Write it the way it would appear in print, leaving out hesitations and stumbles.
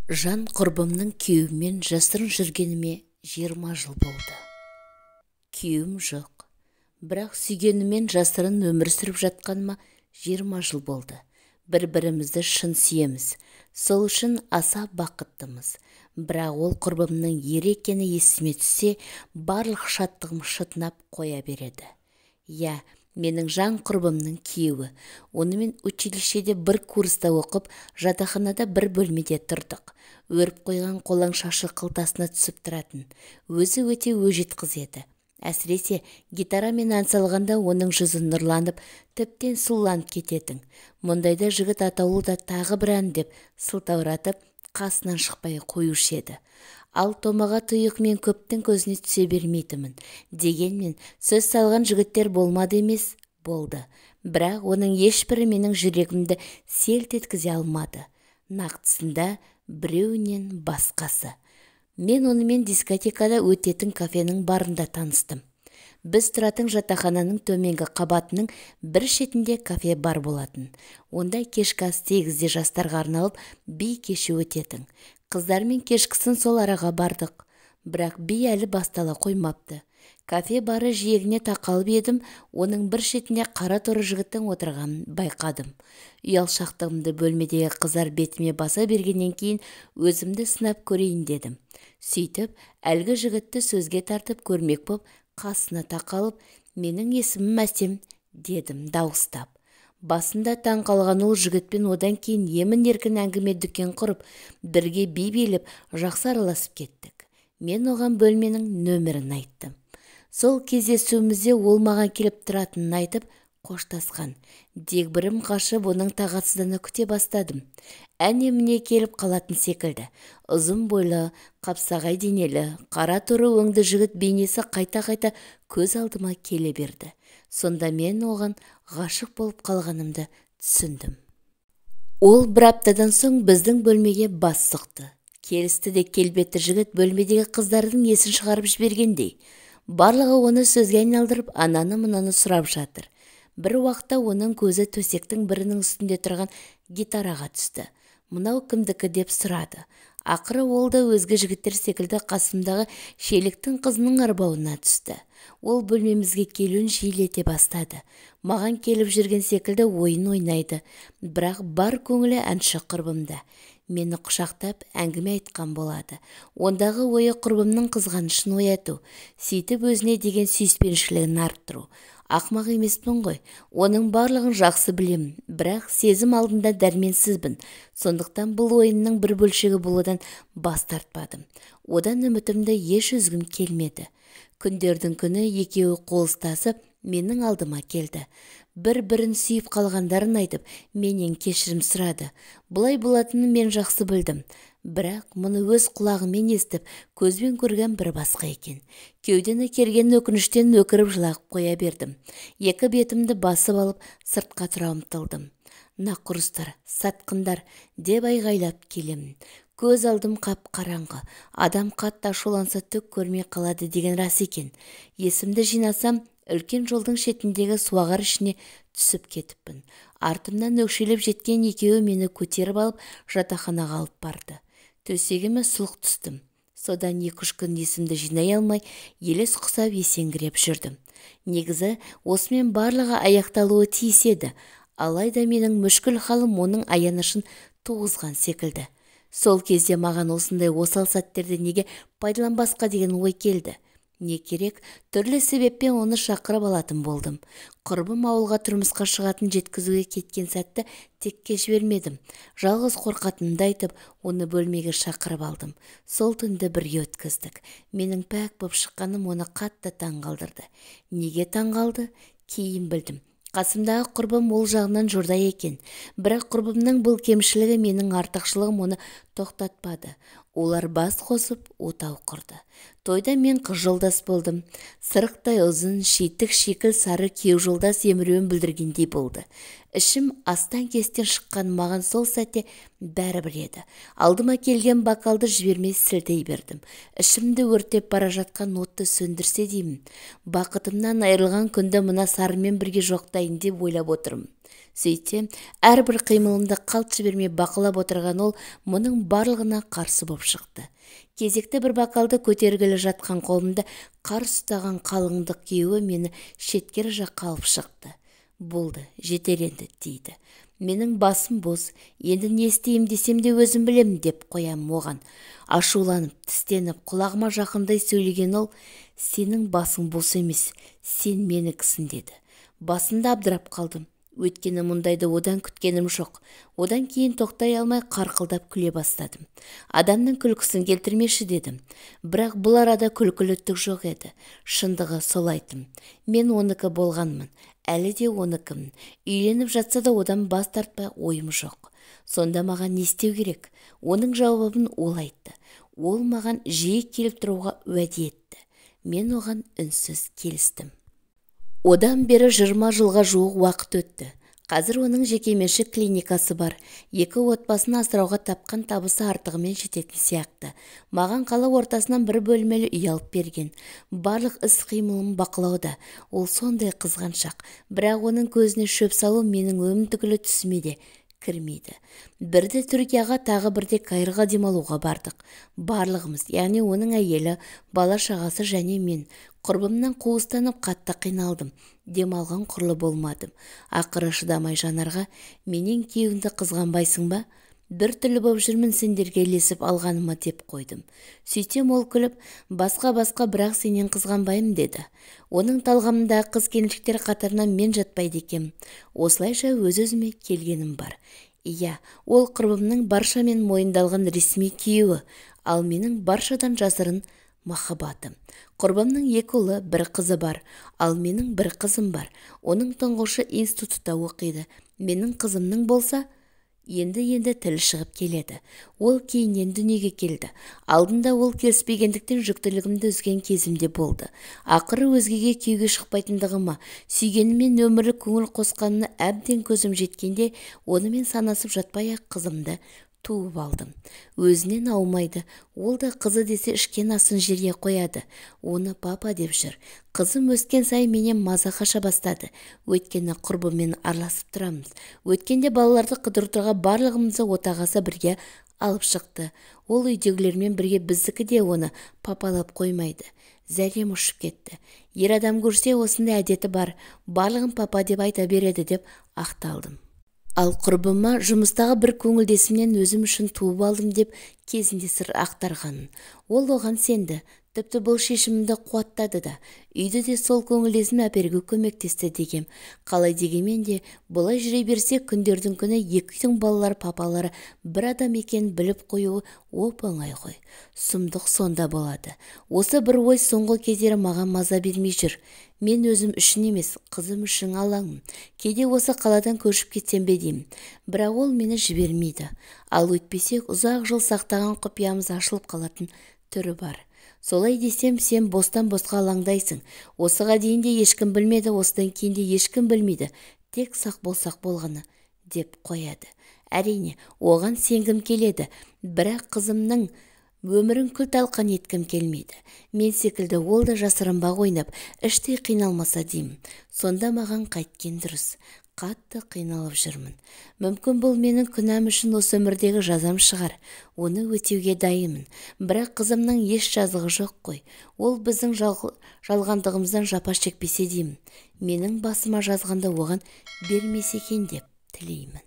Жан құрбымның күйеуімен жасырын жүргеніме 20 жыл болды. Күйеуім жоқ, бірақ сүйгенімен жасырын өмір сүріп жатқаныма 20 жыл болды. Бір-бірімізді шын сүйеміз, сол үшін аса бақыттымыз. Бірақ ол құрбымның ер екені есіме түссе, барлық шаттығым шытынап қоя береді. Менің жан құрбымның күйеуі. Онымен училищеде бір курста оқып, жатақханада бір бөлмеде тұрдық. Өріп қойған қолаң шашы қылтасына түсіп тұратын. Өзі өте өжет қыз еді. Әсіресе гитарамен ән салғанда оның жүзі нұрланып, тіптен сұлуланып кететін. Мұндайда жігіт атаулы да тағы бір ән деп сылтауратып, қасынан шықпай қоюшы еді. Ал томаға тұйық мен көптің көзіне түсе бермейтімін. Дегенмен сөз салған жігіттер болмады емес, болды. Бірақ оның ешбірі менің жүрегімді селт еткізе алмады. Нақтысында біреуінен басқасы. Мен онымен дискотекада өтетін кафенің барында таныстым. Біз тұратын жатақхананың төменгі қабатының бір шетінде кафе бар болатын. Онда кешкі ас 8-де жастарға арналып би кеші өтетін. Қыздармен кешкісін сол араға бардық. Бірақ би әлі бастала қоймапты. Кафе бары жиегіне тақалып едім, оның бір шетінде қара торы жігіттің отырғанын байқадым. Ұялшақтығымды бөлмедегі қыздар бетіме баса бергеннен кейін өзімді сынап көрейін дедім. Сөйтіп, әлгі жігітті сөзге тартып көрмек боп, қасына тақалып, менің есімім Әсем дедім дауыстап. Басында таң қалған ол жігітпен одан кейін емін-еркін әңгіме дүкен құрып, бірге би билеп, жақсы араласып кеттік. Мен оған бөлменің нөмірін айттым. Сол кездесуімізде ол маған келіп тұратынын айтып, қоштасқан. Дегбірім қашып, оның тағатсыздана күте бастадым. Әне-міне келіп қалатын секілді. Ұзын бойлы, қапсағай денелі, қара торы өңді жігіт бейнесі қайта-қайта көз алдыма келе берді. Сонда мен оған ғашық болып қалғанымды түсіндім. Ол бір аптадан соң біздің бөлмеге бас сұқты. Келісті де келбетті жігіт бөлмедегі қыздардың есін шығарып жібергендей. Барлығы оны сөзге айналдырып, ананы-мынаны сұрап жатыр. Бір уақытта оның көзі төсектің бірінің үстінде тұрған гитараға түсті. Мынау кімдікі деп сұрады. Ақыры ол да өзге жігіттер секілді қасымдағы шеліктің қызының арбауына түсті. Ол бөлмемізге келуін жиілете бастады. Маған келіп жүрген секілді ойын ойнайды. Бірақ бар көңілі әнші құрбымда. Мені құшақтап әңгіме айтқан болады. Ондағы ойы құрбымның қызғанышын ояту, сөйтіп өзіне деген сүйіспеншілігін арттыру. Ақмақ емеспін ғой, оның барлығын жақсы білемін, бірақ сезім алдында дәрменсізбін. Сондықтан бұл ойынның бір бөлшегі болудан бас тартпадым. Одан үмітімді еш үзгім келмеді. Күндердің күні екеуі қол ұстасып, менің алдыма келді. Бір-бірін сүйіп қалғандарын айтып, менен кешірім сұрады. Бұлай болатынын мен жақсы білдім. Бірақ мұны өз құлағымен естіп, көзбен көрген бір басқа екен. Кеудені керген өкініштен өкіріп жылап қоя бердім. Екі бетімді басып алып, сыртқа тұра ұмтылдым. Нақұрыстар, сатқындар деп айғайлап келемін. Көз алдым қап-қараңғы. Адам қатты ашуланса түк көрмей қалады деген рас екен. Есімді жинасам, үлкен жолдың шетіндегі суағар ішіне түсіп кетіппін. Артымнан өкшелеп жеткен екеуі мені көтеріп алып, жатақханаға алып барды. Төсегіме сұлық түстім. Содан 2-3 күн есімді жинай алмай, елес құсап есеңгіреп жүрдім. Негізі, осымен барлығы аяқталуы тиіс еді. Алайда менің мүшкіл халім оның аянышын туғызған секілді. Сол кезде маған осындай осал сәттерде неге пайдаланбасқа деген ой келді. Не керек, түрлі себеппен оны шақырып алатын болдым. Құрбым ауылға тұрмысқа шығатын жеткізуге кеткен сәтті текке жібермедім. Жалғыз қорқатынымды айтып, оны бөлмеге шақырып алдым. Сол түнді бірге өткіздік. Менің пәк боп шыққаным оны қатты таңғалдырды. Неге таңғалды? Кейін білдім. Қасымдағы құрбым ол жағынан жұрда екен. Бірақ құрбымның бұл кемшілігі менің артықшылығым оны тоқтатпады. Олар бас қосып отау құрды. Тойда мен қыз жолдас болдым. Сырықтай ұзын, шитік шикіл сары күйеу жолдас еміреуін білдіргендей болды. Ішім астан-кестен шыққан маған сол сәтте бәрібір еді. Алдыма келген бокалды жібермей сілтей бердім. Ішімді өртеп бара жатқан отты сөндірсе деймін. Бақытымнан айырылған күнді мына сарымен бірге жоқтайын деп ойлап отырмын. Сөйтсем, әрбір қимылымды қалт жібермей бақылап отырған ол мұның барлығына қарсы боп шықты. Кезекті бір бокалды көтергілі жатқан қолымда қар ұстаған қалыңдық күйеуі мені шеткер жаққа алып шықты. Болды, жетер енді дейді. Менің басым бос, енді не істеймін десем де өзім білемін деп қоямын оған. Ашуланып, тістеніп, құлағыма жақындай сөйлеген ол, сенің басың бос емес, сен менікісің деді. Басында абдырап қалдым. Өйткені мұндайды одан күткенім жоқ. Одан кейін тоқтай алмай қарқылдап күле бастадым. Адамның күлкісін келтірмеші дедім. Бірақ бұл арада күлкілі-түк жоқ еді. Шындығы сол айтым. Мен оныкі болғанмын. Әлі де оныкімін. Үйленіп жатса да одан бас тартпай ойым жоқ. Сонда маған не істеу керек? Оның жауабын ол айтты. Ол маған жиі келіп тұруға уәде етті. Мен оған үнсіз келістім. Одан бері 20 жылға жуық уақыт өтті. Қазір оның жекеменшік клиникасы бар. 2 отбасын асырауға тапқан табысы артығымен жететін сияқты. Маған қала ортасынан бір бөлмелі үй алып берген. Барлық іс-қимылым бақылауда. Ол сондай қызғаншақ. Бірақ оның көзіне шөп салу менің түгілі түсіме де кірмейді. Бірде Түркияға, тағы бірде Кайырға демалуға бардық. Барлығымыз, яғни оның әйелі, бала шағасы және мен. Құрбымнан қуыстанып қатты қиналдым. Демалған құрлы болмадым. Ақыры шыдамай жанарға, менен күйеуіңді қызғанбайсың ба? Бір түрлі боп жүрмін сендерге ілесіп алғаныма деп қойдым. Сөйтсем ол күліп, басқа бірақ сенен қызғанбаймын деді. Оның талғамында қыз-келіншектер қатарынан мен жатпайды екем. Осылайша өз-өзіме келгенім бар. Иә, ол құрбымның баршамен мойындалған ресми күйеуі, ал менің баршадан жасырын махаббатым. Құрбымның 2 ұлы, 1 қызы бар, ал менің 1 қызым бар. Оның тұңғышы институтта оқиды. Менің қызымның болса, енді тілі шығып келеді. Ол кейіннен дүниеге келді. Алдында ол келіспегендіктен жүктілігімді үзген кезімде болды. Ақыры өзгеге күйеуге шықпайтындығыма, сүйгенімен өмірлік көңіл қосқанына әбден көзім жеткенде, онымен санасып жатпай-ақ қызымды туып алдым. Өзінен аумайды. Ол да қызы десе ішкен асын жерге қояды. Оны папа деп жүр. Қызым өскен сайын менен маза қаша бастады. Өйткені құрбымен араласып тұрамыз. Өткенде балаларды қыдыртуға барлығымызды отағасы бірге алып шықты. Ол үйдегілермен бірге біздікі де оны папалап қоймайды. Зәрем ұшып кетті. Ер адам көрсе осындай әдеті бар. Барлығын папа деп айта береді деп ақталдым. Ал құрбыма жұмыстағы бір көңілдесімнен өзім үшін туып алдым деп кезінде сыр ақтарғанын. Ол оған сенді. Тіпті бұл шешімімді қуаттады да. Үйді де сол көңілдесім әперуге көмектесті дегем. Қалай дегенмен де, бұлай жүре берсе күндердің күні 2 үйдің балалары папалары бір адам екенін біліп қоюы оп-оңай ғой. Сұмдық сонда болады. Осы бір ой соңғы кездері маған маза бермей жүр. Мен өзім үшін емес, қызым үшін алаңмын. Кейде осы қаладан көшіп кетсем бе деймін. Бірақ ол мені жібермейді. Ал өйтпесек ұзақ жыл сақтаған құпиямыз ашылып қалатын түрі бар. Солай десем, сен бостан-босқа алаңдайсың. Осыға дейін де ешкім білмеді, осыдан кейін де ешкім білмейді. Тек сақ болсақ болғаны деп қояды. Әрине, оған сенгім келеді. Бірақ қызымның өмірін күл-талқан еткім келмейді. Мен секілді ол да жасырынбақ ойнап, іштей қиналмаса деймін. Сонда маған қайткен дұрыс. Қатты қиналып жүрмін. Мүмкін бұл менің күнәм үшін осы өмірдегі жазам шығар. Оны өтеуге дайынмын. Бірақ қызымның еш жазығы жоқ қой. Ол біздің жалғандығымыздан жапа шекпесе деймін. Менің басыма жазғанда оған бермесе екен деп тілеймін.